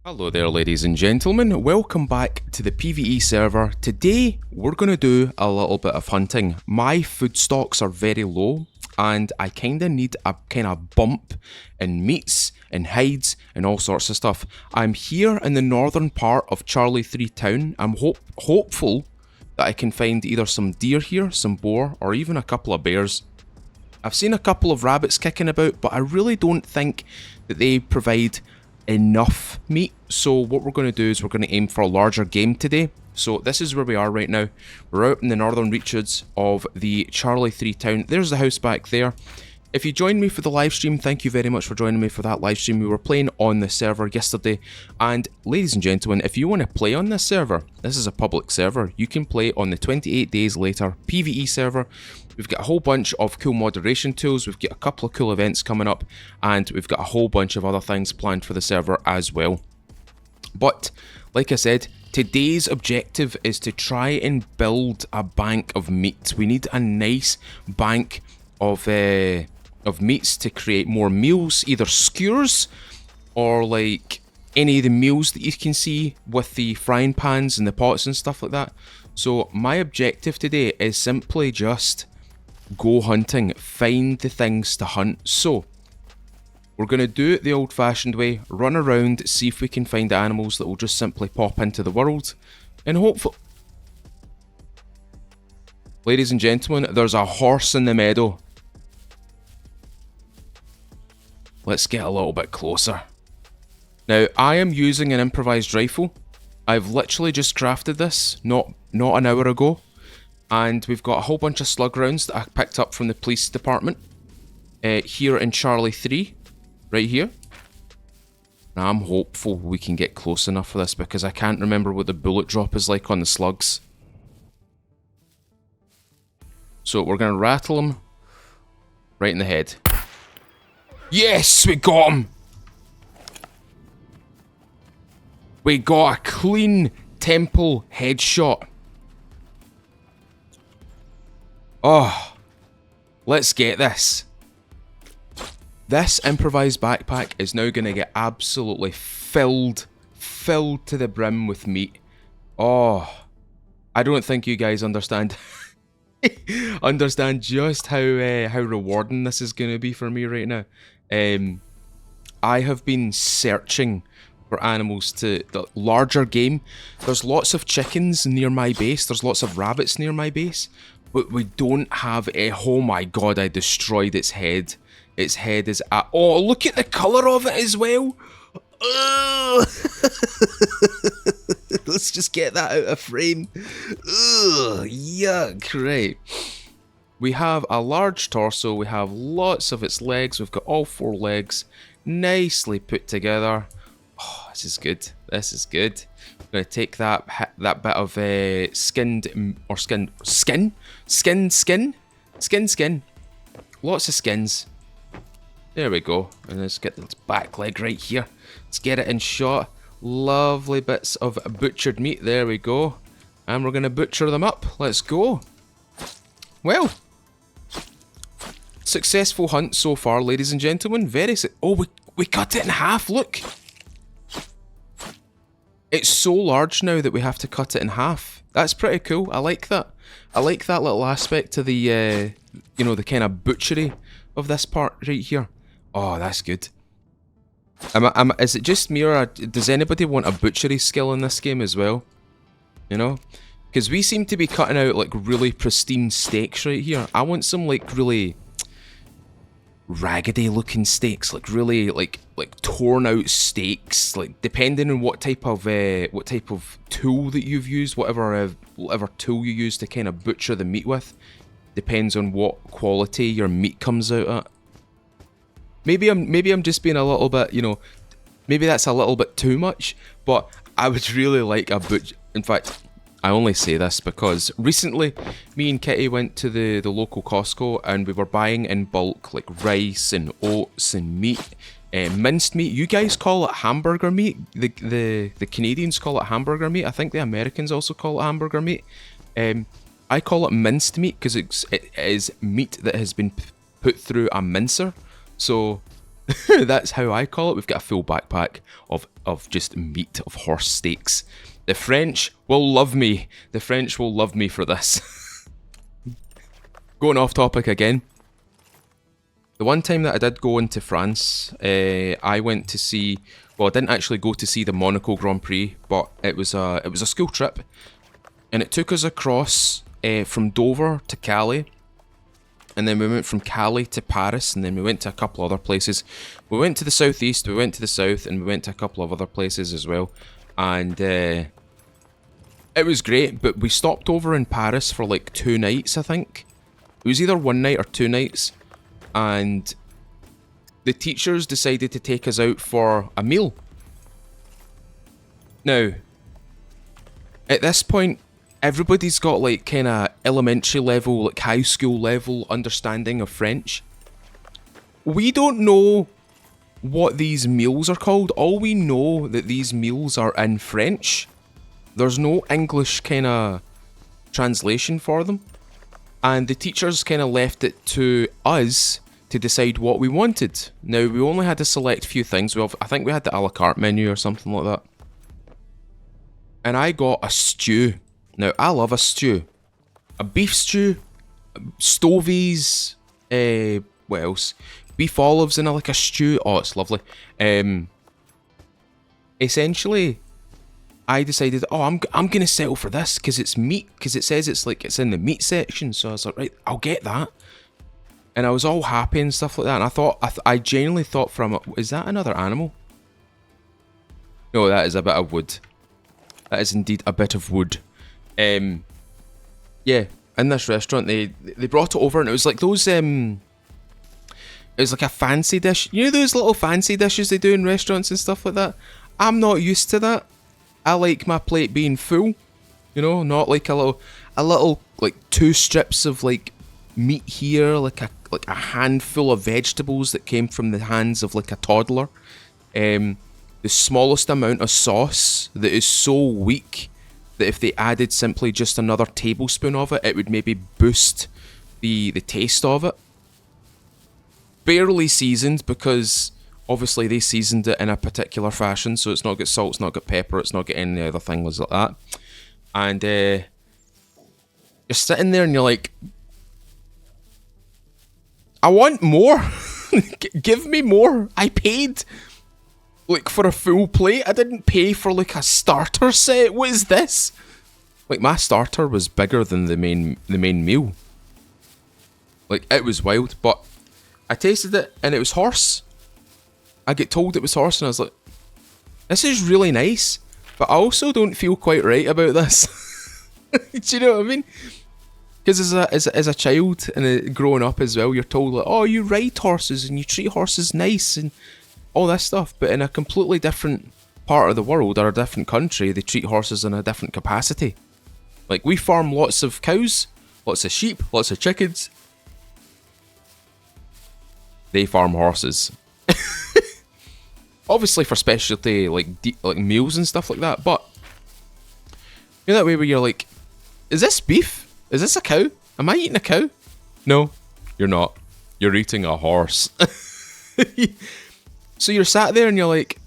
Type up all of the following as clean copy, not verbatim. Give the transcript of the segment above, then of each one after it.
Hello there ladies and gentlemen, welcome back to the PVE server. Today we're going to do a little bit of hunting. My food stocks are very low and I kind of need a kind of bump in meats and hides and all sorts of stuff. I'm here in the northern part of Charlie 3 town. I'm hopeful that I can find either some deer here, some boar, or even a couple of bears. I've seen a couple of rabbits kicking about, but I really don't think that they provide enough meat. So what we're going to do is we're going to aim for a larger game today. So this is where we are right now. We're out in the northern reaches of the Charlie 3 town. There's the house back there. If you joined me for the live stream, thank you very much for joining me for that live stream. We were playing on the server yesterday, and ladies and gentlemen, if you want to play on this server, this is a public server. You can play on the 28 Days Later PVE server. We've got a whole bunch of cool moderation tools, we've got a couple of cool events coming up, and we've got a whole bunch of other things planned for the server as well. But, like I said, today's objective is to try and build a bank of meat. We need a nice bank of meats to create more meals, either skewers or like any of the meals that you can see with the frying pans and the pots and stuff like that. So my objective today is simply just go hunting, find the things to hunt. So we're going to do it the old fashioned way, run around, see if we can find animals that will just simply pop into the world, and hopefully, ladies and gentlemen, there's a horse in the meadow. Let's get a little bit closer. Now, I am using an improvised rifle. I've literally just crafted this, not an hour ago. And we've got a whole bunch of slug rounds that I picked up from the police department. Here in Charlie 3. Right here. Now, I'm hopeful we can get close enough for this because I can't remember what the bullet drop is like on the slugs. So we're going to rattle him right in the head. Yes, we got him! We got a clean temple headshot. Oh, let's get this. This improvised backpack is now going to get absolutely filled to the brim with meat. Oh, I don't think you guys understand just how rewarding this is going to be for me right now. I have been searching for animals to the larger game. There's lots of chickens near my base. There's lots of rabbits near my base. But we don't have a... Oh my god, I destroyed its head. Its head is at... Oh, look at the colour of it as well. Let's just get that out of frame. Ugh, yuck, right. We have a large torso. We have lots of its legs. We've got all 4 legs nicely put together. Oh, this is good. This is good. I'm going to take that bit of skin. Lots of skins. There we go. And let's get this back leg right here. Let's get it in shot. Lovely bits of butchered meat. There we go. And we're going to butcher them up. Let's go. Well, successful hunt so far, ladies and gentlemen. Oh, we cut it in half. Look. It's so large now that we have to cut it in half. That's pretty cool. I like that. I like that little aspect to the, you know, the kind of butchery of this part right here. Oh, that's good. Is it just me, or does anybody want a butchery skill in this game as well? You know? Because we seem to be cutting out like really pristine steaks right here. I want some like really raggedy looking steaks, like really like torn out steaks, like depending on what type of tool that you've used, whatever tool you use to kind of butcher the meat with, depends on what quality your meat comes out at. Maybe I'm just being a little bit, you know, maybe that's a little bit too much, but I would really like a butcher. In fact, I only say this because recently me and Kitty went to the local Costco and we were buying in bulk like rice and oats and meat, minced meat. You guys call it hamburger meat. The Canadians call it hamburger meat. I think the Americans also call it hamburger meat. I call it minced meat because it is meat that has been put through a mincer. So that's how I call it. We've got a full backpack of of just meat, of horse steaks. The French will love me. The French will love me for this. Going off topic again. The one time that I did go into France, I went to see... Well, I didn't actually go to see the Monaco Grand Prix, but it was a school trip. And it took us across from Dover to Calais. And then we went from Calais to Paris, and then we went to a couple other places. We went to the southeast, we went to the south, and we went to a couple of other places as well. And it was great, but we stopped over in Paris for like 2 nights, I think. It was either 1 night or 2 nights. And the teachers decided to take us out for a meal. Now, at this point, everybody's got like kind of elementary level, like high school level understanding of French. We don't know what these meals are called. All we know that these meals are in French. There's no English kind of translation for them. And the teachers kind of left it to us to decide what we wanted. Now, we only had to select a few things. I think we had the a la carte menu or something like that. And I got a stew. Now, I love a stew. A beef stew, stovies, what else? Beef olives in like a stew. Oh, it's lovely. Essentially, I decided, oh, I'm gonna settle for this because it's meat, because it says it's in the meat section. So I was like, right, I'll get that. And I was all happy and stuff like that. And I thought, I genuinely thought is that another animal? No, that is a bit of wood. That is indeed a bit of wood. Yeah, in this restaurant, they brought it over, and it was like those, it was like a fancy dish. You know those little fancy dishes they do in restaurants and stuff like that? I'm not used to that. I like my plate being full, you know, not like a little like 2 strips of like meat here, like a handful of vegetables that came from the hands of like a toddler. The smallest amount of sauce that is so weak that if they added simply just another tablespoon of it, it would maybe boost the taste of it. Barely seasoned, because obviously they seasoned it in a particular fashion, so it's not got salt, it's not got pepper, it's not got any other things like that. And you're sitting there and you're like, I want more. Give me more. I paid like for a full plate. I didn't pay for like a starter set. What is this? Like, my starter was bigger than the main meal. Like, it was wild. But I tasted it and it was horse. I get told it was horse and I was like, this is really nice, but I also don't feel quite right about this. Do you know what I mean? Because as a child and growing up as well, you're told like, oh, you ride horses and you treat horses nice and all this stuff. But in a completely different part of the world or a different country, they treat horses in a different capacity. Like, we farm lots of cows, lots of sheep, lots of chickens. They farm horses. Obviously for specialty like meals and stuff like that, but you know that way where you're like, is this beef? Is this a cow? Am I eating a cow? No, you're not. You're eating a horse. So you're sat there and you're like,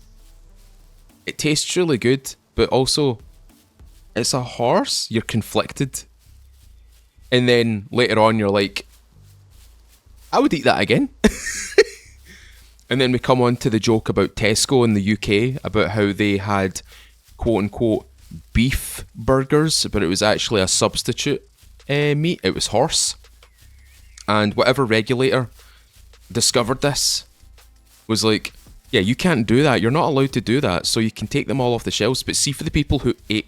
it tastes really good, but also it's a horse. You're conflicted. And then later on you're like, I would eat that again. And then we come on to the joke about Tesco in the UK, about how they had quote-unquote beef burgers, but it was actually a substitute meat. It was horse. And whatever regulator discovered this was like, yeah, you can't do that. You're not allowed to do that. So you can take them all off the shelves. But see, for the people who ate...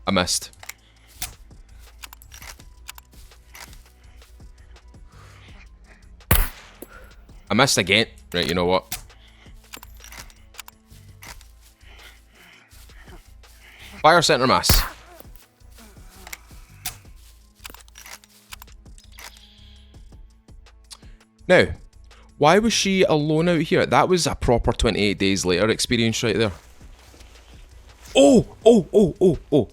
I missed. I missed again. Right, you know what? Fire center mass. Now, Why was she alone out here? That was a proper 28 Days Later experience right there. Oh.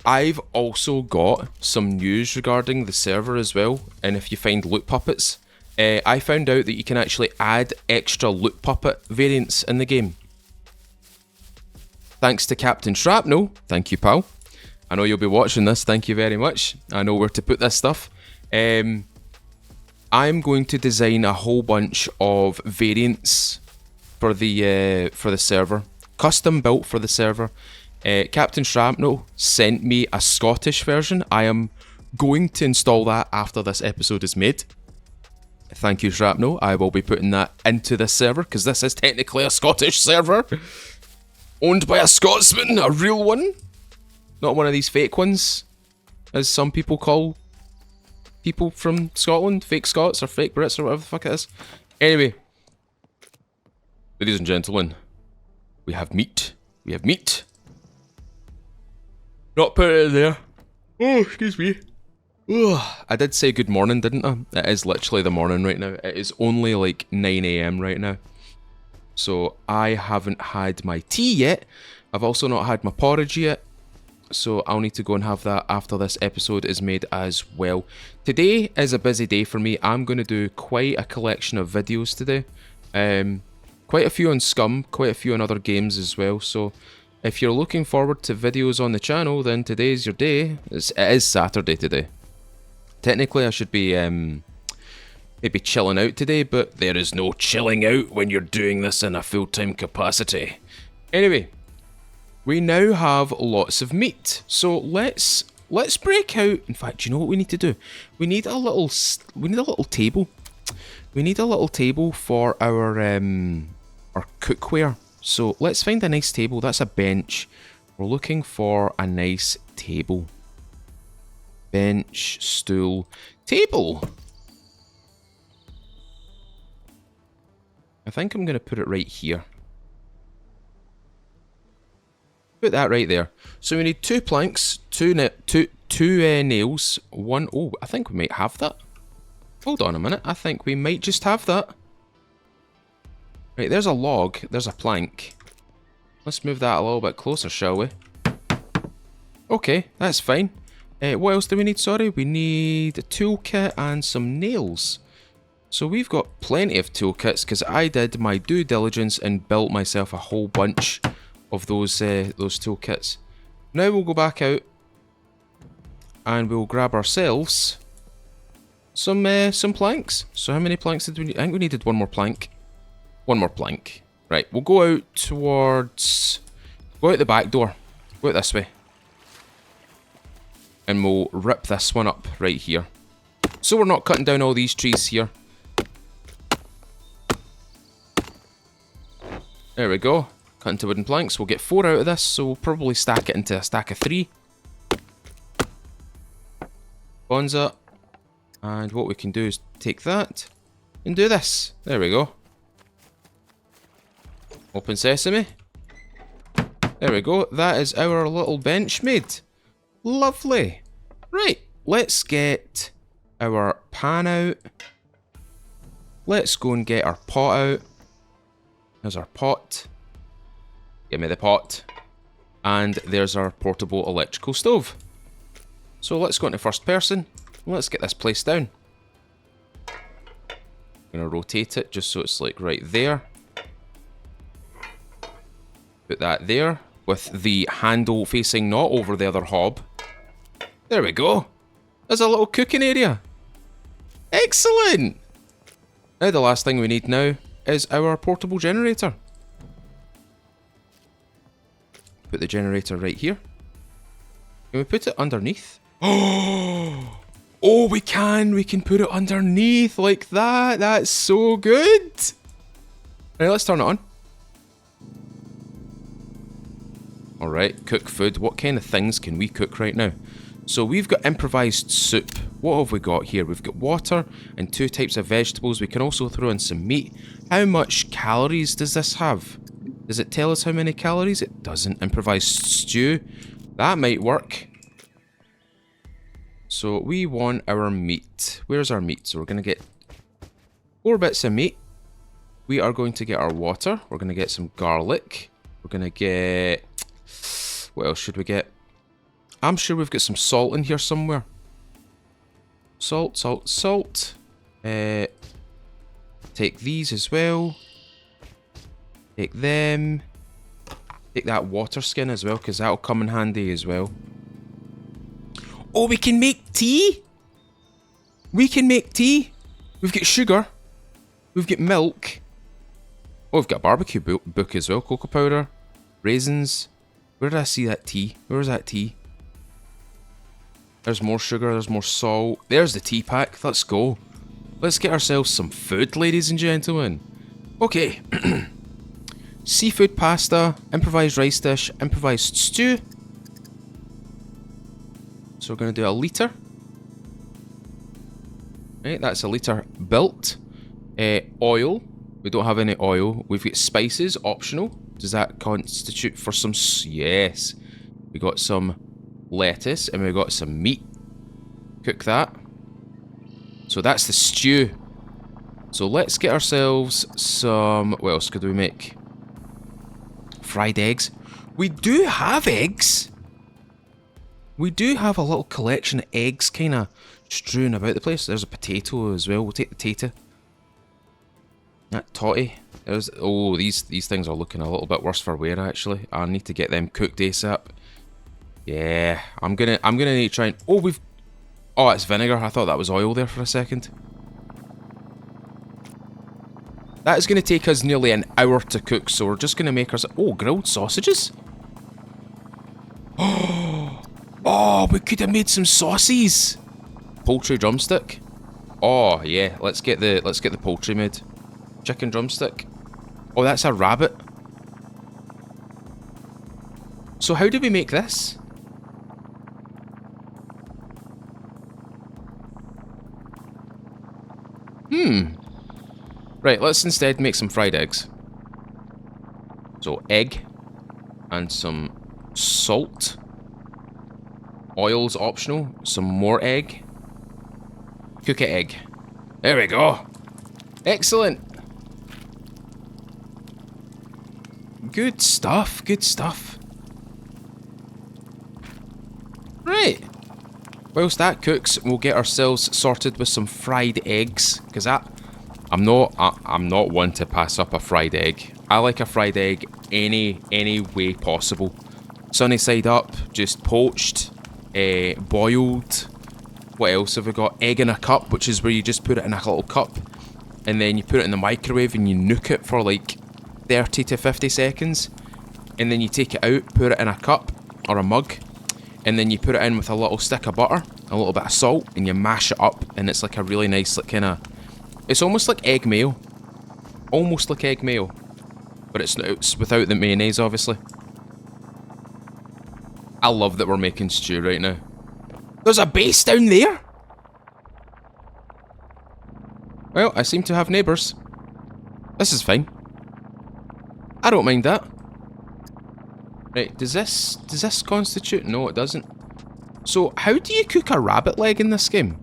I've also got some news regarding the server as well, and if you find loot puppets, I found out that you can actually add extra loot puppet variants in the game. Thanks to Captain Shrapnel. Thank you, pal. I know you'll be watching this. Thank you very much. I know where to put this stuff. I'm going to design a whole bunch of variants for the server, custom built for the server. Captain Shrapnel sent me a Scottish version. I am going to install that after this episode is made. Thank you, Shrapnel. I will be putting that into this server because this is technically a Scottish server. Owned by a Scotsman, a real one. Not one of these fake ones, as some people call people from Scotland. Fake Scots or fake Brits or whatever the fuck it is. Anyway, ladies and gentlemen, we have meat. We have meat. Not put it in there. Oh, excuse me. Oh, I did say good morning, didn't I? It is literally the morning right now. It is only like 9 AM right now. So I haven't had my tea yet. I've also not had my porridge yet. So I'll need to go and have that after this episode is made as well. Today is a busy day for me. I'm going to do quite a collection of videos today. Quite a few on SCUM, quite a few on other games as well. So if you're looking forward to videos on the channel, then today's your day. It is Saturday today. Technically I should be maybe chilling out today, but there is no chilling out when you're doing this in a full-time capacity. Anyway, we now have lots of meat, so let's break out. In fact, you know what we need to do? We need a little table. We need a little table for our cookware. So let's find a nice table. That's a bench. We're looking for a nice table. Bench, stool, table. I think I'm going to put it right here. Put that right there. So we need 2 planks, two nails, one... Oh, I think we might have that. Hold on a minute. I think we might just have that. Right, there's a log. There's a plank. Let's move that a little bit closer, shall we? Okay, that's fine. What else do we need? Sorry, we need a toolkit and some nails. So we've got plenty of toolkits because I did my due diligence and built myself a whole bunch of those toolkits. Now we'll go back out and we'll grab ourselves some planks. So how many planks did we need? I think we needed one more plank. One more plank. Right, we'll go out towards... Go out the back door. Go out this way. And we'll rip this one up right here. So we're not cutting down all these trees here. There we go. Cut into wooden planks. We'll get 4 out of this, so we'll probably stack it into a stack of 3. Bonza. And what we can do is take that and do this. There we go. Open sesame. There we go. That is our little bench made. Lovely. Right, let's get our pan out. Let's go and get our pot out. There's our pot. Give me the pot. And there's our portable electrical stove. So let's go into first person. Let's get this placed down. I'm going to rotate it just so it's like right there. Put that there with the handle facing not over the other hob. There we go. There's a little cooking area. Excellent. Now the last thing we need now is our portable generator. Put the generator right here. Can we put it underneath? Oh, we can. We can put it underneath like that. That's so good. Right, let's turn it on. Alright, cook food. What kind of things can we cook right now? So we've got improvised soup. What have we got here? We've got water and 2 types of vegetables. We can also throw in some meat. How much calories does this have? Does it tell us how many calories? It doesn't. Improvised stew. That might work. So we want our meat. Where's our meat? So we're going to get 4 bits of meat. we are going to get our water. We're going to get some garlic. We're going to get... What else should we get? I'm sure we've got some salt in here somewhere. Salt, salt, salt. Take these as well. Take them. Take that water skin as well, because that'll come in handy as well. Oh, we can make tea? We can make tea. We've got sugar. We've got milk. Oh, we've got a barbecue book as well. Cocoa powder. Raisins. Where did I see that tea? Where is that tea? There's more sugar. There's more salt. There's the tea pack. Let's go. Let's get ourselves some food, ladies and gentlemen. Okay. Seafood pasta. Improvised rice dish. Improvised stew. So we're going to do a litre. Right, that's a litre built. Oil. We don't have any oil. We've got spices, optional. Does that constitute for some... Yes. We got some lettuce and we got some meat. Cook that. So that's the stew. So let's get ourselves some... What else could we make? Fried eggs. We do have eggs. We do have a little collection of eggs kind of strewn about the place. There's a potato as well. We'll take the tater. That totty. There's... Oh, these things are looking a little bit worse for wear, actually. I need to get them cooked ASAP. Yeah, I'm gonna need to try and... Oh, we've... Oh, it's vinegar. I thought that was oil there for a second. That is going to take us nearly an hour to cook, so we're just going to make us... Oh, grilled sausages? Oh, we could have made some sauces. Poultry drumstick. Oh, yeah. Let's get the poultry made. Chicken drumstick. Oh, that's a rabbit. So how do we make this? Right, let's instead make some fried eggs. So, egg. And some salt. Oil's optional. Some more egg. Cook it egg. There we go. Excellent. Good stuff, good stuff. Right. Whilst that cooks, we'll get ourselves sorted with some fried eggs. Because I'm not one to pass up a fried egg. I like a fried egg any way possible. Sunny side up, just poached, boiled. What else have we got? Egg in a cup, which is where you just put it in a little cup. And then you put it in the microwave and you nuke it for like 30 to 50 seconds. And then you take it out, put it in a cup or a mug. And then you put it in with a little stick of butter, a little bit of salt, and you mash it up. And it's like a really nice, like kind of... It's almost like egg mayo. Almost like egg mayo. But it's without the mayonnaise, obviously. I love that we're making stew right now. There's a base down there? Well, I seem to have neighbours. This is fine. I don't mind that. Right, does this constitute? No, it doesn't. So, how do you cook a rabbit leg in this game?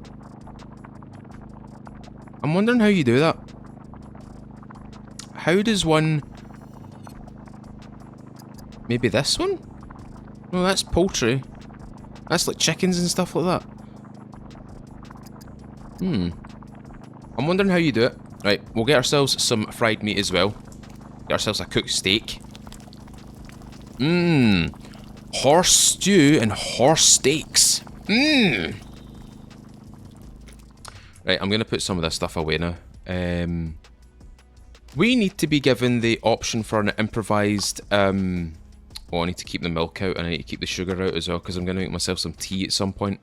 I'm wondering how you do that. How does one... Maybe this one? No, that's poultry. That's like chickens and stuff like that. I'm wondering how you do it. Right, we'll get ourselves some fried meat as well. Get ourselves a cooked steak. Horse stew and horse steaks. Right, I'm going to put some of this stuff away now. We need to be given the option for an improvised... Oh, I need to keep the milk out and I need to keep the sugar out as well because I'm going to make myself some tea at some point.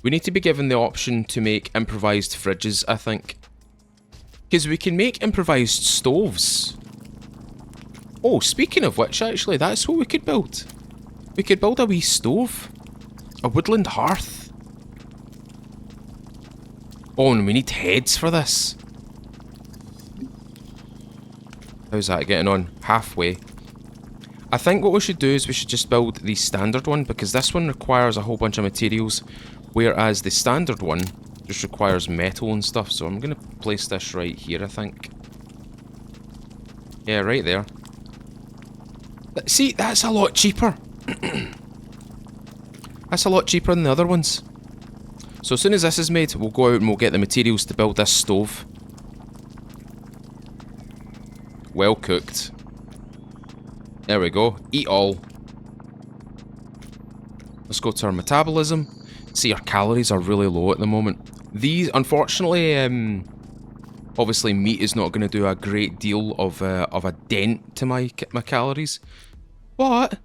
We need to be given the option to make improvised fridges, I think. Because we can make improvised stoves. Oh, speaking of which, actually, that's what we could build. We could build a wee stove. A woodland hearth. Oh, and we need heads for this. How's that getting on? Halfway. I think what we should do is we should just build the standard one, because this one requires a whole bunch of materials, whereas the standard one just requires metal and stuff, so I'm going to place this right here, I think. Yeah, right there. See, that's a lot cheaper. That's a lot cheaper than the other ones. So as soon as this is made, we'll go out and we'll get the materials to build this stove. Well cooked. There we go. Eat all. Let's go to our metabolism. See, our calories are really low at the moment. These, unfortunately, obviously meat is not going to do a great deal of a dent to my calories. But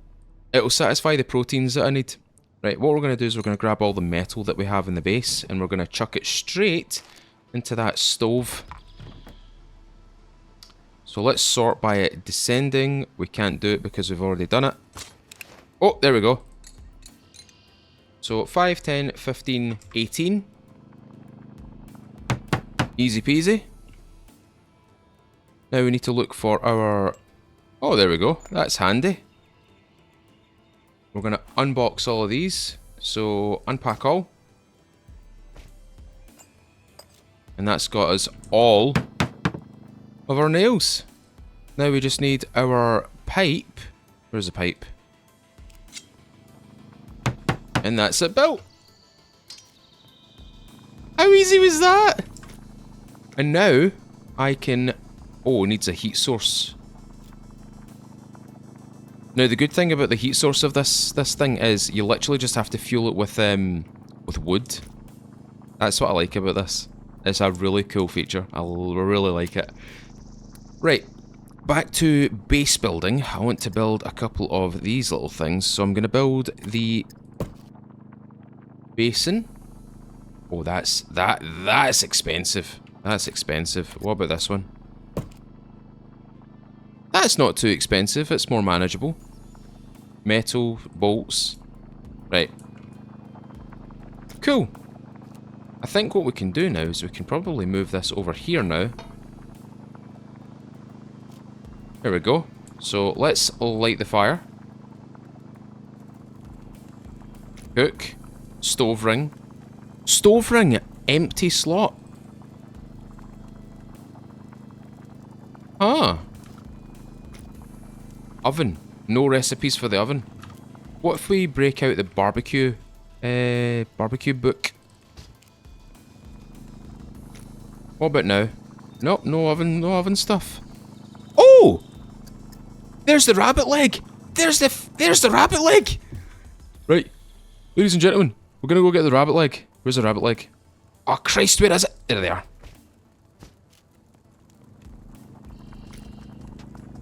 it'll satisfy the proteins that I need. Right, what we're going to do is we're going to grab all the metal that we have in the base and we're going to chuck it straight into that stove. So let's sort by it descending. We can't do it because we've already done it. Oh, there we go. So 5, 10, 15, 18. Easy peasy. Now we need to look for our... Oh, there we go. That's handy. We're going to unbox all of these. So unpack all. And that's got us all of our nails. Now we just need our pipe. Where's the pipe? And that's it built. How easy was that? And now I can... Oh, it needs a heat source. Now the good thing about the heat source of this thing is you literally just have to fuel it with wood. That's what I like about this. It's a really cool feature. I really like it. Right, back to base building. I want to build a couple of these little things. So I'm going to build the basin. Oh, that's expensive. That's expensive. What about this one? That's not too expensive. It's more manageable. Metal, bolts. Right. Cool. I think what we can do now is we can probably move this over here now. There we go. So let's light the fire. Cook. Stove ring. Stove ring. Empty slot. Ah. Oven. No recipes for the oven. What if we break out the barbecue book? What about now? Nope, no oven stuff. Oh! There's the rabbit leg! There's the rabbit leg! Right. Ladies and gentlemen, we're gonna go get the rabbit leg. Where's the rabbit leg? Oh Christ, where is it? There they are.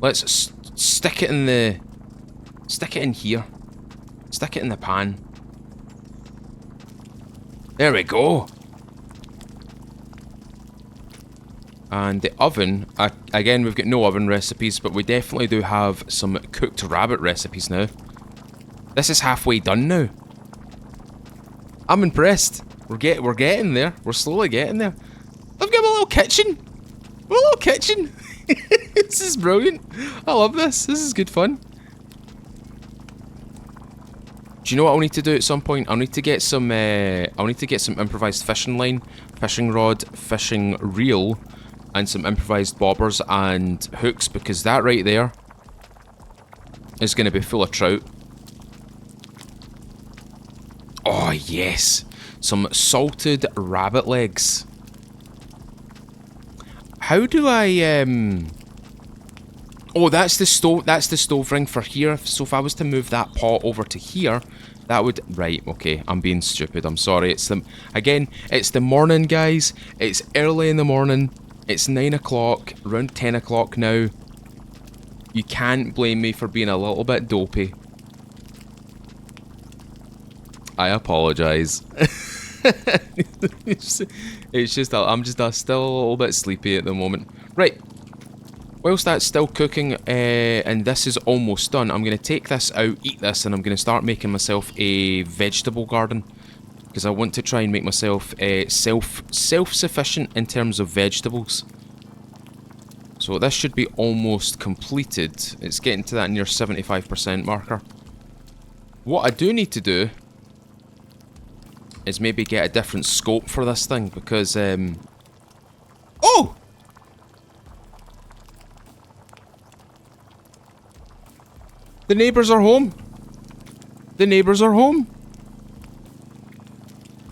Let's stick it in the... Stick it in here. Stick it in the pan. There we go. And the oven, again, we've got no oven recipes, but we definitely do have some cooked rabbit recipes now. This is halfway done now. I'm impressed. We're getting there. We're slowly getting there. I've got my little kitchen. My little kitchen. This is brilliant. I love this. This is good fun. Do you know what I'll need to do at some point? I'll need to get some improvised fishing line, fishing rod, fishing reel, and some improvised bobbers and hooks, because that right there is going to be full of trout. Oh yes, some salted rabbit legs. How do I Oh, that's the stove ring for here. So if I was to move that pot over to here, that would... Right, okay, I'm being stupid. I'm sorry. It's the morning, guys. It's early in the morning. It's 9 o'clock, around 10 o'clock now. You can't blame me for being a little bit dopey. I apologise. it's just I'm just still a little bit sleepy at the moment. Right. Whilst that's still cooking, and this is almost done, I'm going to take this out, eat this, and I'm going to start making myself a vegetable garden. Because I want to try and make myself self-sufficient in terms of vegetables. So this should be almost completed. It's getting to that near 75% marker. What I do need to do is maybe get a different scope for this thing, because... Oh! The neighbours are home. The neighbours are home.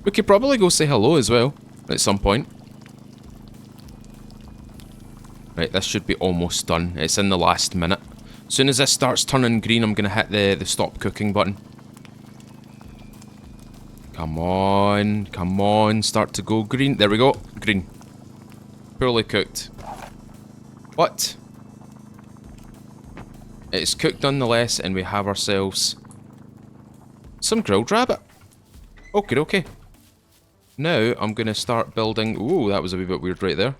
We could probably go say hello as well at some point. Right, this should be almost done. It's in the last minute. As soon as this starts turning green, I'm going to hit the stop cooking button. Come on, start to go green. There we go, green. Poorly cooked. What? It's cooked nonetheless, and we have ourselves some grilled rabbit. Okay, okay. Now, I'm going to start building... Ooh, that was a wee bit weird right there.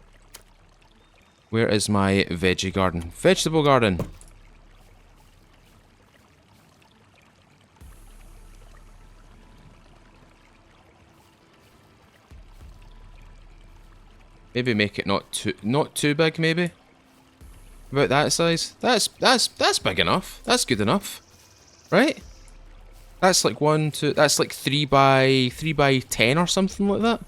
Where is my veggie garden? Vegetable garden. Maybe make it not too big, maybe. About that size. That's big enough. That's good enough, right? That's like 1, 2. That's like 3 by 10 or something like that.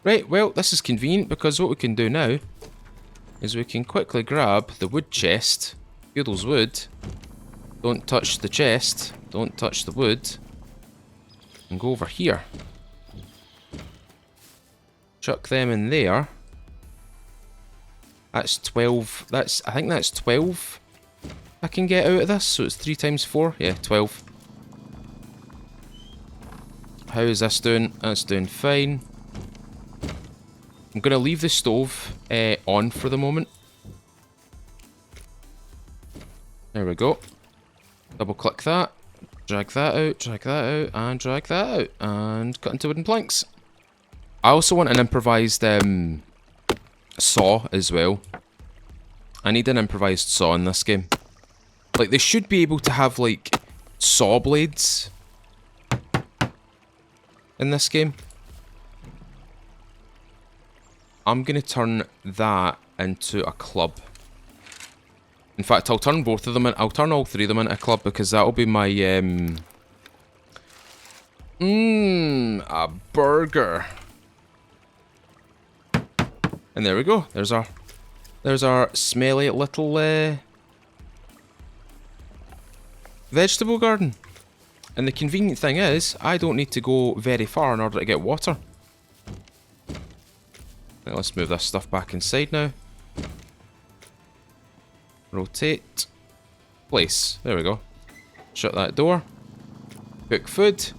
Right. Well, this is convenient because what we can do now is we can quickly grab the wood chest. Feel those wood. Don't touch the chest. Don't touch the wood. And go over here. Chuck them in there. That's 12. I think that's 12 I can get out of this. So it's 3 times 4. Yeah, 12. How is this doing? That's doing fine. I'm going to leave the stove on for the moment. There we go. Double click that. Drag that out, and drag that out. And cut into wooden planks. I also want an improvised saw as well. I need an improvised saw in this game. Like, they should be able to have, like, saw blades in this game. I'm going to turn that into a club. In fact, I'll turn both of them in. I'll turn all 3 of them into a club because that'll be my, a burger. And there we go. There's our smelly little vegetable garden. And the convenient thing is, I don't need to go very far in order to get water. Right, let's move this stuff back inside now. Rotate. Place. There we go. Shut that door. Cook food.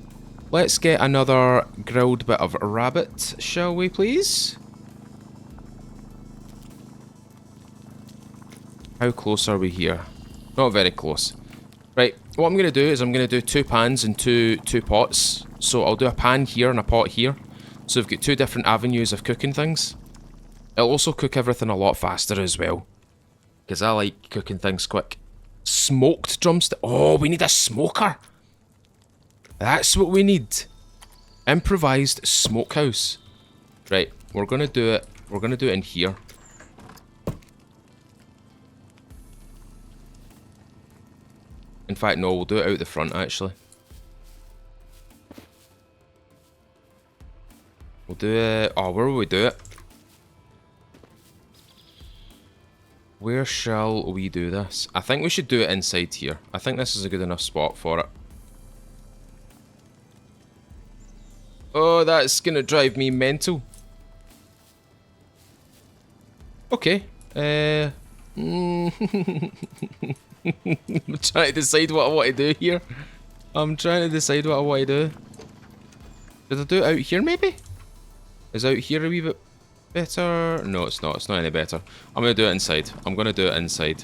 Let's get another grilled bit of rabbit, shall we please? How close are we here? Not very close. Right, what I'm going to do is I'm going to do 2 pans and two pots. So I'll do a pan here and a pot here. So we've got 2 different avenues of cooking things. It'll also cook everything a lot faster as well. Because I like cooking things quick. Smoked drumstick. Oh, we need a smoker. That's what we need. Improvised smokehouse. Right, we're going to do it. We're going to do it in here. In fact, no, we'll do it out the front, actually. We'll do it... Oh, where will we do it? Where shall we do this? I think we should do it inside here. I think this is a good enough spot for it. Oh, that's gonna drive me mental. Okay. I'm trying to decide what I want to do here. I'm trying to decide what I want to do. Did I do it out here, maybe? Is out here a wee bit better? No, it's not. It's not any better. I'm going to do it inside. I'm going to do it inside.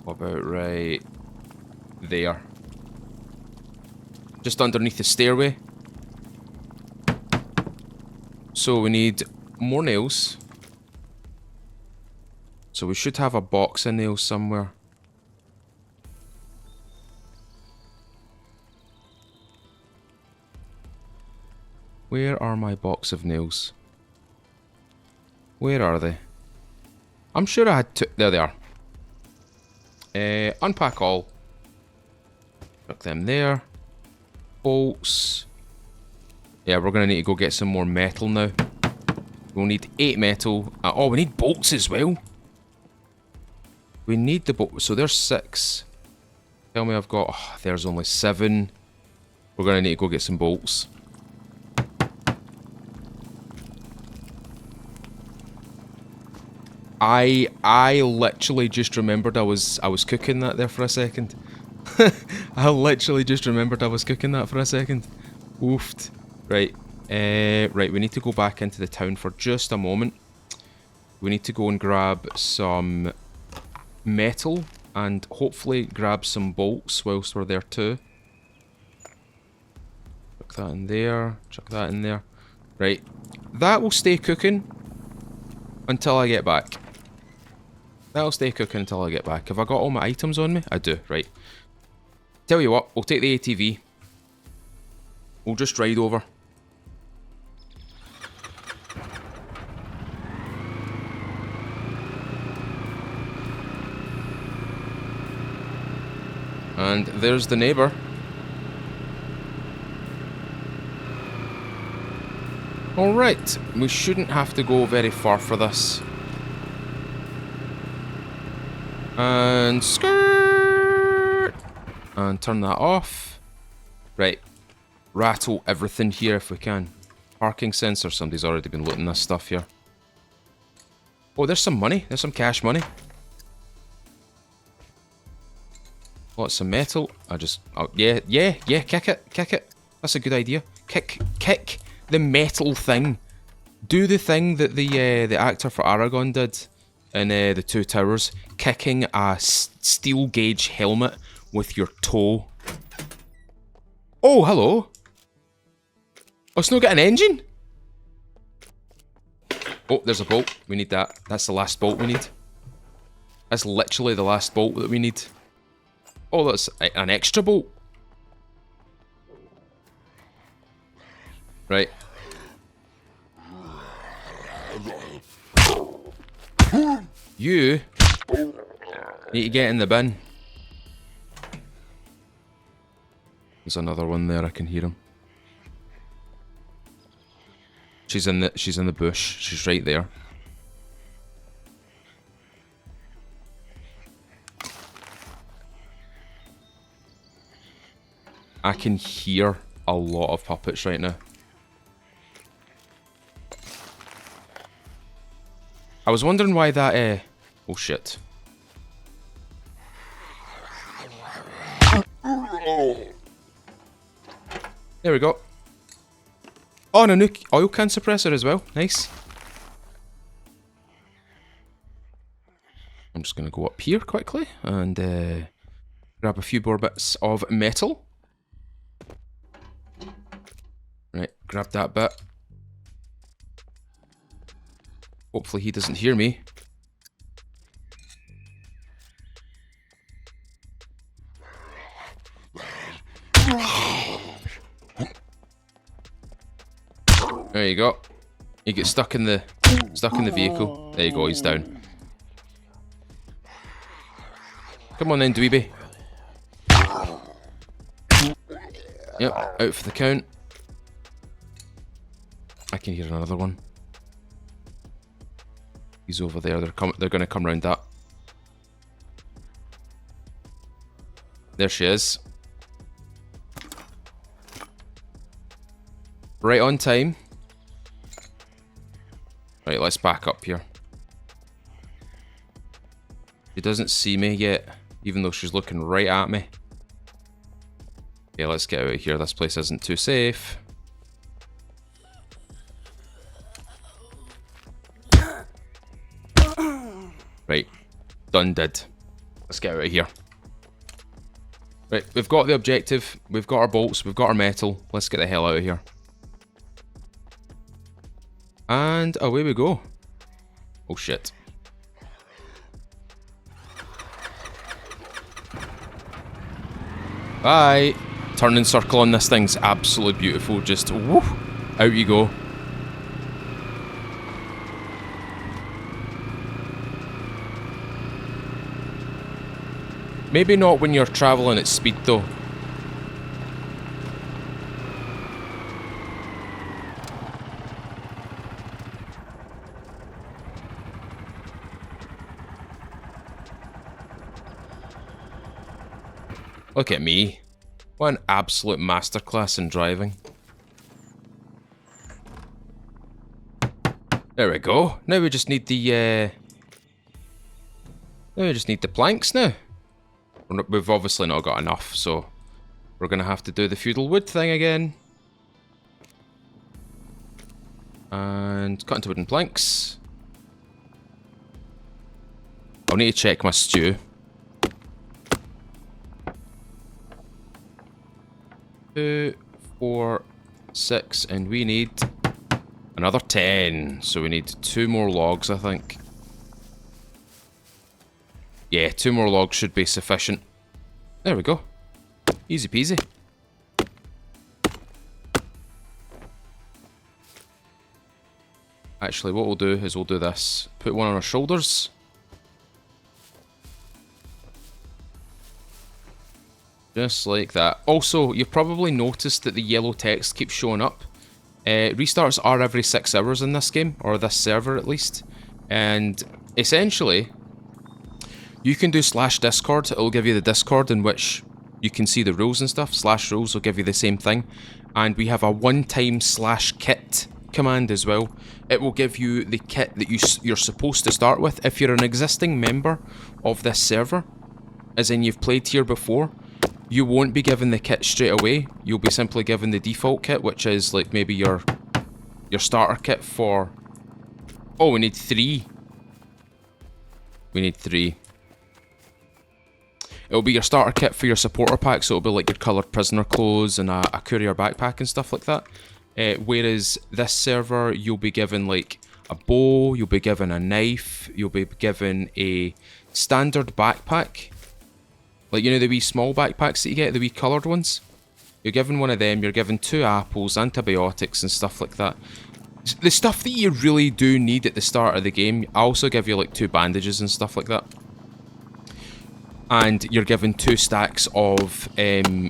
What about right there? Just underneath the stairway. So we need more nails. So we should have a box of nails somewhere. Where are my box of nails? Where are they? I'm sure I had 2. There they are. Unpack all. Put them there. Bolts. Yeah, we're going to need to go get some more metal now. We'll need 8 metal. Oh, we need bolts as well. We need the bolt. So there's 6. Tell me I've got... Oh, there's only 7. We're going to need to go get some bolts. I literally just remembered I was cooking that there for a second. I literally just remembered I was cooking that for a second. Oofed. Right. Right, we need to go back into the town for just a moment. We need to go and grab some metal and hopefully grab some bolts whilst we're there too. Chuck that in there. Chuck that in there. Right. That will stay cooking until I get back. That'll stay cooking until I get back. Have I got all my items on me? I do, right. Tell you what, we'll take the ATV. We'll just ride over. And there's the neighbour. Alright, we shouldn't have to go very far for this. And skirt! And turn that off. Right. Rattle everything here if we can. Parking sensor. Somebody's already been looting this stuff here. Oh, there's some money. There's some cash money. Lots of metal. Oh, yeah, kick it. That's a good idea. Kick the metal thing. Do the thing that the actor for Aragon did in the Two Towers, kicking a steel gauge helmet with your toe. Oh, hello. Oh, it's not got an engine? Oh, there's a bolt. We need that. That's the last bolt we need. That's literally the last bolt that we need. Oh, that's an extra bolt. Right. You need to get in the bin. There's another one there, I can hear him. She's in the bush. She's right there. I can hear a lot of puppets right now. I was wondering why that, oh shit. There we go. Oh, and a new oil can suppressor as well. Nice. I'm just going to go up here quickly and grab a few more bits of metal. Right, grab that bit. Hopefully he doesn't hear me. There you go. He gets stuck in the vehicle. There you go, he's down. Come on then, dweeby. Yep, out for the count. I can hear another one. He's over there. They're gonna come round that. There she is. Right on time. Right, let's back up here. She doesn't see me yet, even though she's looking right at me. Okay, let's get out of here. This place isn't too safe. Right, done did. Let's get out of here. Right, we've got the objective. We've got our bolts. We've got our metal. Let's get the hell out of here. And away we go. Oh shit. Bye. Turning circle on this thing's absolutely beautiful. Just woo, out you go. Maybe not when you're traveling at speed though. Look at me. What an absolute masterclass in driving. There we go. Now we just need the planks now. We've obviously not got enough, so we're gonna have to do the feudal wood thing again. And cut into wooden planks. I'll need to check my stew. 2, 4, 6, and we need another 10. So we need 2 more logs, I think. Yeah, 2 more logs should be sufficient. There we go. Easy peasy. Actually, what we'll do is we'll do this. Put one on our shoulders. Just like that. Also, you've probably noticed that the yellow text keeps showing up. Restarts are every 6 hours in this game, or this server at least. And essentially, you can do /discord, it'll give you the Discord in which you can see the rules and stuff. /rules will give you the same thing. And we have a one-time /kit command as well. It will give you the kit that you're supposed to start with. If you're an existing member of this server, as in you've played here before, you won't be given the kit straight away. You'll be simply given the default kit, which is like maybe your starter kit for... Oh, we need 3. We need 3. It'll be your starter kit for your supporter pack, so it'll be like your coloured prisoner clothes and a courier backpack and stuff like that. Whereas this server, you'll be given like a bow, you'll be given a knife, you'll be given a standard backpack. Like, you know the wee small backpacks that you get, the wee coloured ones? You're given one of them, you're given 2 apples, antibiotics and stuff like that. The stuff that you really do need at the start of the game, I also give you like 2 bandages and stuff like that. And you're given 2 stacks of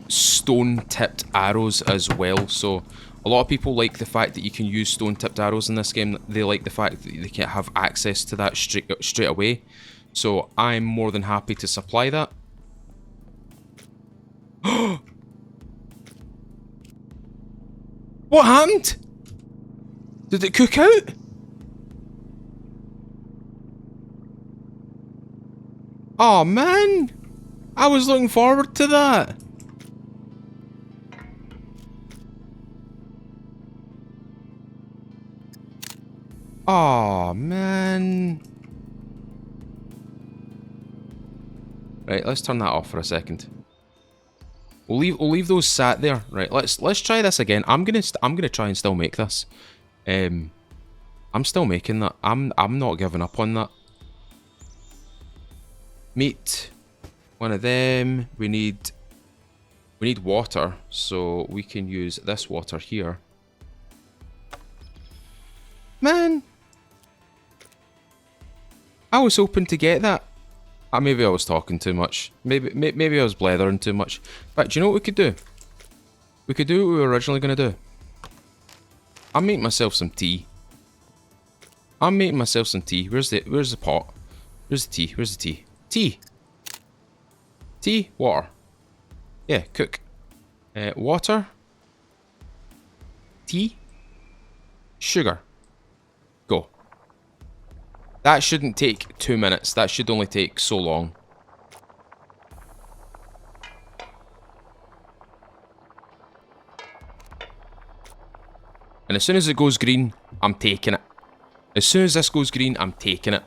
stone-tipped arrows as well. So a lot of people like the fact that you can use stone-tipped arrows in this game. They like the fact that they can't have access to that straight away. So I'm more than happy to supply that. What happened? Did it cook out? Oh man, I was looking forward to that. Oh man. Right, let's turn that off for a second. We'll leave those sat there. Right, let's try this again. I'm gonna try and still make this. I'm still making that. I'm not giving up on that. Meat. One of them. We need water, so we can use this water here. Man, I was hoping to get that. Maybe I was talking too much. Maybe I was blethering too much. But do you know what we could do? We could do what we were originally going to do. I'm making myself some tea. Where's the pot? Where's the tea? Where's the tea? Tea! Tea? Water. Yeah, cook. Water. Tea. Sugar. Go. That shouldn't take 2 minutes. That should only take so long. And as soon as it goes green, I'm taking it. As soon as this goes green, I'm taking it.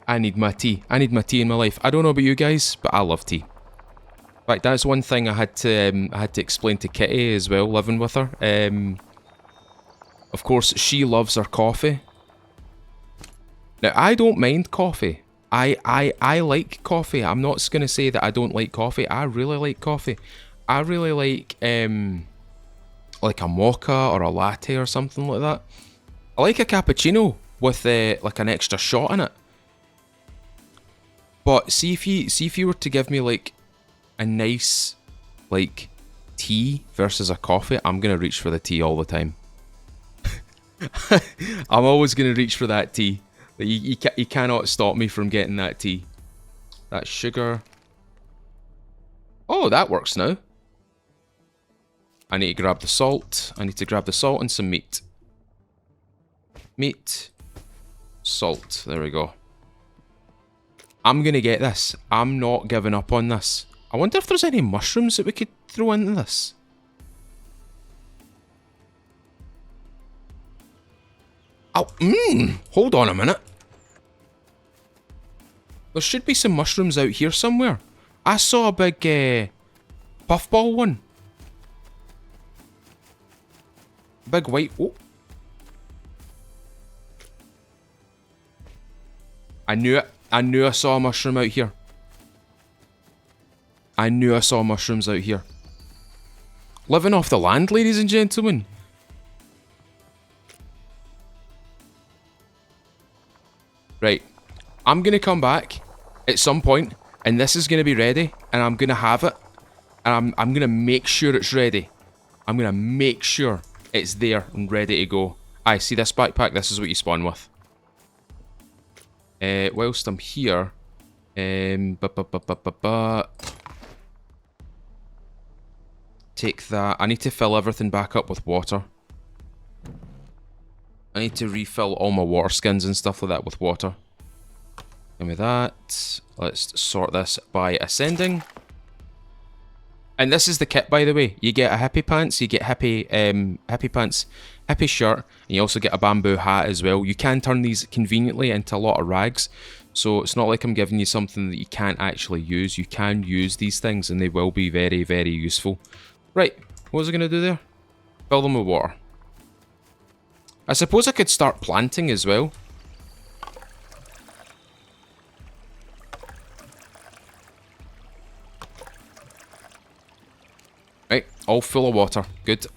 I need my tea. I need my tea in my life. I don't know about you guys, but I love tea. In fact, that's one thing I had to explain to Kitty as well, living with her. Of course, she loves her coffee. Now, I don't mind coffee. I like coffee. I'm not going to say that I don't like coffee. I really like coffee. I really like a mocha or a latte or something like that. I like a cappuccino with like an extra shot in it. But see if you were to give me like a nice like tea versus a coffee, I'm gonna reach for the tea all the time. I'm always gonna reach for that tea. You cannot stop me from getting that tea. That's sugar. Oh, that works now. I need to grab the salt. I need to grab the salt and some meat. Meat. Salt. There we go. I'm gonna get this. I'm not giving up on this. I wonder if there's any mushrooms that we could throw into this. Oh, hold on a minute. There should be some mushrooms out here somewhere. I saw a big puffball one. Big white. Oh. I knew it. I knew I saw a mushroom out here. I knew I saw mushrooms out here. Living off the land, ladies and gentlemen. Right. I'm going to come back at some point, and this is going to be ready, and I'm going to have it, and I'm going to make sure it's ready. I'm going to make sure it's there and ready to go. I see this backpack. This is what you spawn with. Whilst I'm here, take that. I need to fill everything back up with water. I need to refill all my water skins and stuff like that with water. Give me that. Let's sort this by ascending. And this is the kit, by the way. You get a hippie pants, you get hippie pants, hippie shirt, and you also get a bamboo hat as well. You can turn these conveniently into a lot of rags, so it's not like I'm giving you something that you can't actually use. You can use these things, and they will be very, very useful. Right, what was I going to do there? Fill them with water. I suppose I could start planting as well. Right, all full of water. Good.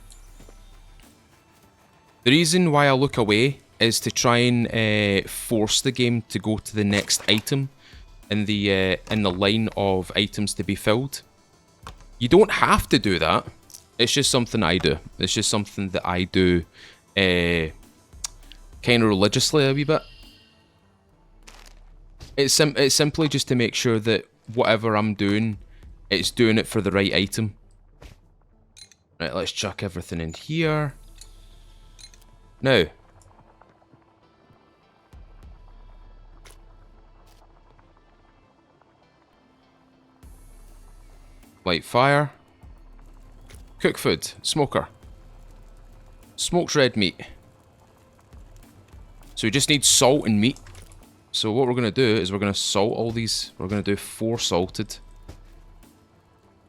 The reason why I look away is to try and force the game to go to the next item in the line of items to be filled. You don't have to do that. It's just something I do. It's just something that I do kind of religiously a wee bit. It's simply just to make sure that whatever I'm doing, it's doing it for the right item. Right, let's chuck everything in here. Now. Light fire. Cook food. Smoker. Smoked red meat. So we just need salt and meat. So what we're going to do is we're going to salt all these. We're going to do 4 salted.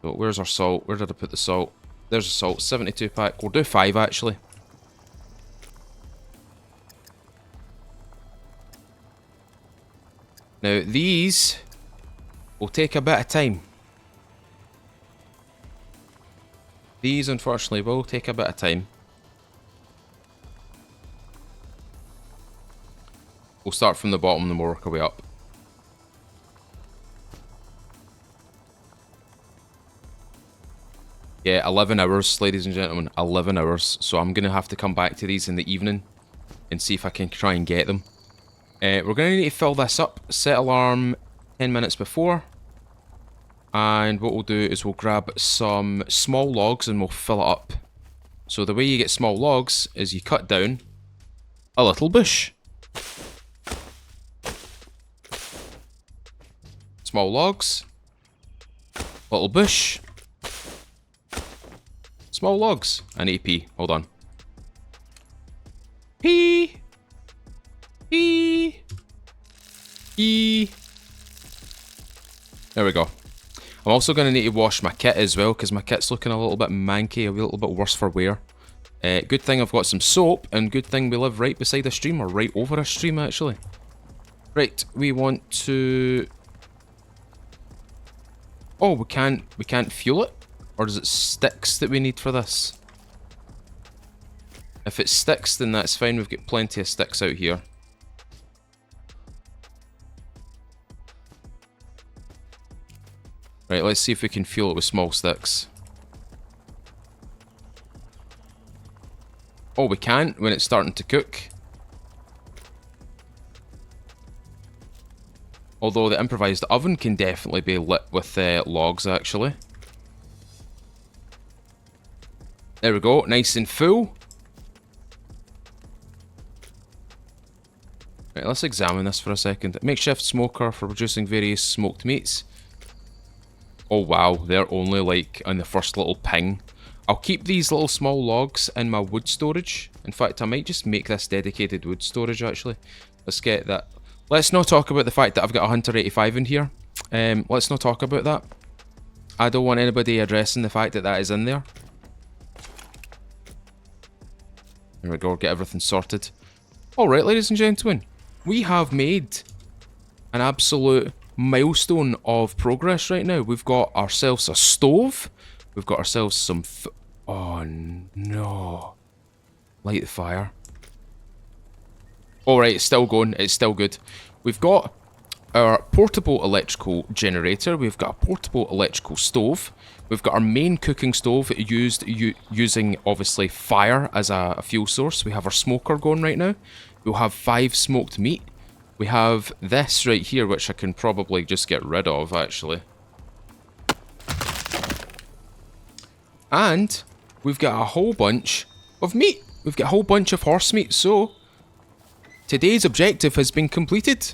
So where's our salt? Where did I put the salt? There's a salt, 72 pack. We'll do 5 actually. Now these will take a bit of time. These unfortunately will take a bit of time. We'll start from the bottom and then we'll work our way up. Yeah, 11 hours, ladies and gentlemen. 11 hours. So I'm going to have to come back to these in the evening and see if I can try and get them. We're going to need to fill this up. Set alarm 10 minutes before. And what we'll do is we'll grab some small logs and we'll fill it up. So the way you get small logs is you cut down a little bush. Small logs. Little bush. Small logs. I need to pee. Hold on. Pee. Pee. Pee. There we go. I'm also going to need to wash my kit as well, because my kit's looking a little bit manky, a little bit worse for wear. Good thing I've got some soap, and good thing we live right beside a stream, or right over a stream actually. Right, we want to... Oh, we can't fuel it? Or is it sticks that we need for this? If it's sticks, then that's fine. We've got plenty of sticks out here. Right, let's see if we can fuel it with small sticks. Oh, we can't when it's starting to cook. Although the improvised oven can definitely be lit with logs, actually. There we go, nice and full. Right, let's examine this for a second. Makeshift smoker for producing various smoked meats. Oh wow, they're only like on the first little ping. I'll keep these little small logs in my wood storage. In fact, I might just make this dedicated wood storage actually. Let's get that. Let's not talk about the fact that I've got a Hunter 85 in here. Let's not talk about that. I don't want anybody addressing the fact that that is in there. There we go, get everything sorted. Alright, ladies and gentlemen, we have made an absolute milestone of progress right now. We've got ourselves a stove. We've got ourselves some oh no. Light the fire. Alright, it's still going. It's still good. We've got our portable electrical generator. We've got a portable electrical stove. We've got our main cooking stove using obviously fire as a fuel source. We have our smoker going right now. We'll have 5 smoked meat. We have this right here, which I can probably just get rid of actually. And we've got a whole bunch of meat. We've got a whole bunch of horse meat. So today's objective has been completed.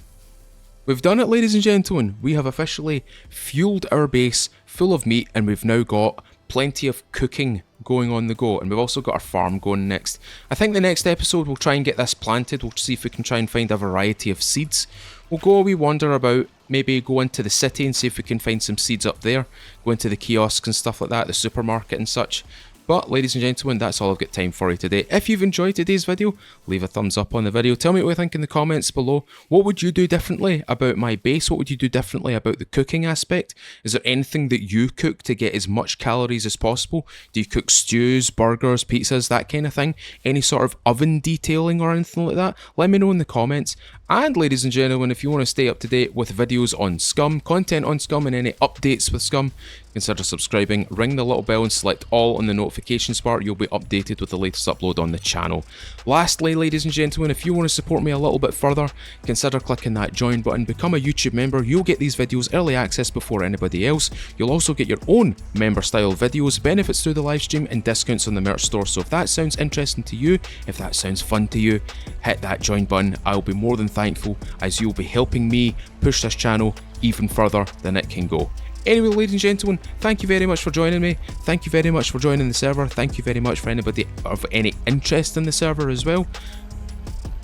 We've done it, ladies and gentlemen. We have officially fueled our base full of meat, and we've now got plenty of cooking going on the go, and we've also got our farm going next. I think the next episode we'll try and get this planted. We'll see if we can try and find a variety of seeds. We'll go a wee wander about, maybe go into the city and see if we can find some seeds up there, go into the kiosks and stuff like that, the supermarket and such. But ladies and gentlemen, that's all I've got time for you today. If you've enjoyed today's video, leave a thumbs up on the video. Tell me what you think in the comments below. What would you do differently about my base? What would you do differently about the cooking aspect? Is there anything that you cook to get as much calories as possible? Do you cook stews, burgers, pizzas, that kind of thing? Any sort of oven detailing or anything like that? Let me know in the comments. And ladies and gentlemen, if you want to stay up to date with videos on SCUM, content on SCUM and any updates with SCUM, consider subscribing, ring the little bell and select all on the notifications bar. You'll be updated with the latest upload on the channel. Lastly, ladies and gentlemen, if you want to support me a little bit further, consider clicking that join button, become a YouTube member. You'll get these videos early access before anybody else. You'll also get your own member style videos, benefits through the live stream and discounts on the merch store. So if that sounds interesting to you, if that sounds fun to you, hit that join button. I'll be more than thankful, as you'll be helping me push this channel even further than it can go. Anyway, ladies and gentlemen, thank you very much for joining me. Thank you very much for joining the server. Thank you very much for anybody of any interest in the server as well.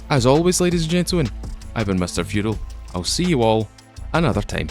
As always, ladies and gentlemen, I've been Mr. Feudal. I'll see you all another time.